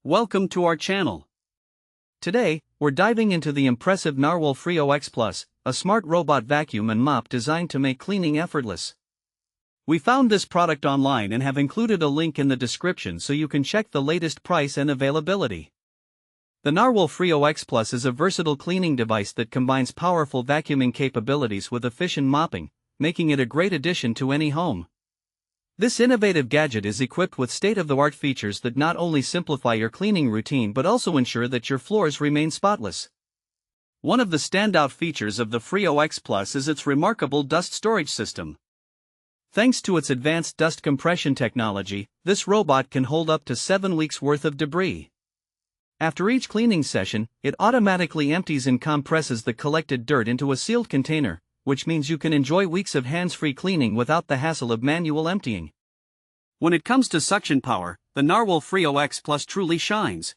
Welcome to our channel. Today, we're diving into the impressive NARWAL Freo X Plus, a smart robot vacuum and mop designed to make cleaning effortless. We found this product online and have included a link in the description so you can check the latest price and availability. The NARWAL Freo X Plus is a versatile cleaning device that combines powerful vacuuming capabilities with efficient mopping, making it a great addition to any home. This innovative gadget is equipped with state-of-the-art features that not only simplify your cleaning routine but also ensure that your floors remain spotless. One of the standout features of the Freo X Plus is its remarkable dust storage system. Thanks to its advanced dust compression technology, this robot can hold up to 7 weeks' worth of debris. After each cleaning session, it automatically empties and compresses the collected dirt into a sealed container, which means you can enjoy weeks of hands-free cleaning without the hassle of manual emptying. When it comes to suction power, the NARWAL Freo X Plus truly shines.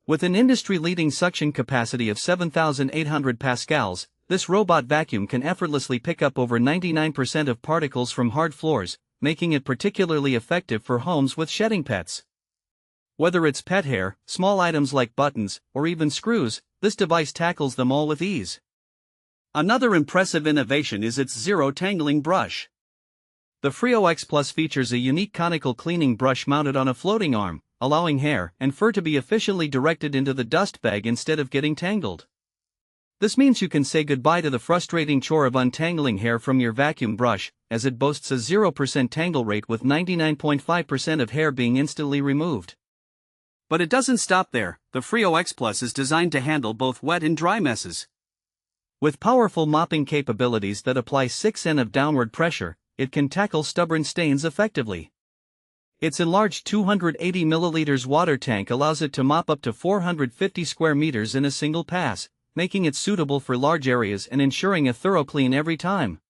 With an industry-leading suction capacity of 7,800 pascals, this robot vacuum can effortlessly pick up over 99% of particles from hard floors, making it particularly effective for homes with shedding pets. Whether it's pet hair, small items like buttons, or even screws, this device tackles them all with ease. Another impressive innovation is its zero-tangling brush. The Freo X Plus features a unique conical cleaning brush mounted on a floating arm, allowing hair and fur to be efficiently directed into the dust bag instead of getting tangled. This means you can say goodbye to the frustrating chore of untangling hair from your vacuum brush, as it boasts a 0% tangle rate with 99.5% of hair being instantly removed. But it doesn't stop there. The Freo X Plus is designed to handle both wet and dry messes. With powerful mopping capabilities that apply 6 N of downward pressure, it can tackle stubborn stains effectively. Its enlarged 280 milliliters water tank allows it to mop up to 450 square meters in a single pass, making it suitable for large areas and ensuring a thorough clean every time.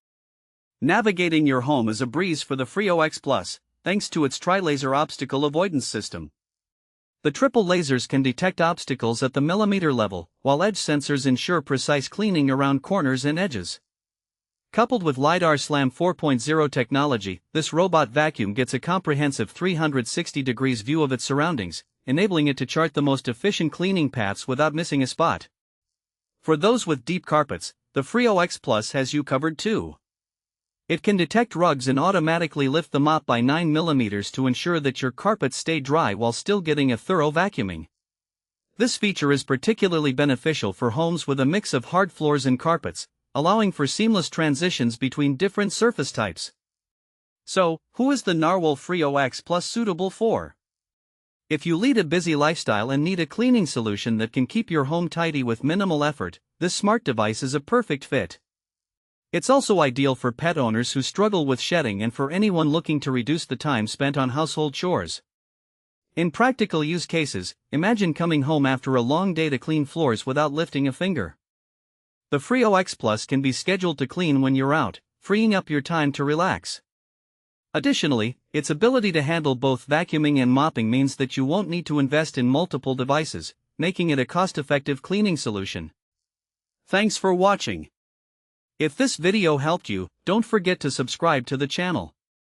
Navigating your home is a breeze for the Freo X Plus, thanks to its tri-laser obstacle avoidance system. The triple lasers can detect obstacles at the millimeter level, while edge sensors ensure precise cleaning around corners and edges. Coupled with LiDAR SLAM 4.0 technology, this robot vacuum gets a comprehensive 360 degrees view of its surroundings, enabling it to chart the most efficient cleaning paths without missing a spot. For those with deep carpets, the Freo X Plus has you covered too. It can detect rugs and automatically lift the mop by 9 mm to ensure that your carpets stay dry while still getting a thorough vacuuming. This feature is particularly beneficial for homes with a mix of hard floors and carpets, allowing for seamless transitions between different surface types. So, who is the NARWAL Freo X Plus suitable for? If you lead a busy lifestyle and need a cleaning solution that can keep your home tidy with minimal effort, this smart device is a perfect fit. It's also ideal for pet owners who struggle with shedding and for anyone looking to reduce the time spent on household chores. In practical use cases, imagine coming home after a long day to clean floors without lifting a finger. The Freo X Plus can be scheduled to clean when you're out, freeing up your time to relax. Additionally, its ability to handle both vacuuming and mopping means that you won't need to invest in multiple devices, making it a cost-effective cleaning solution. Thanks for watching. If this video helped you, don't forget to subscribe to the channel.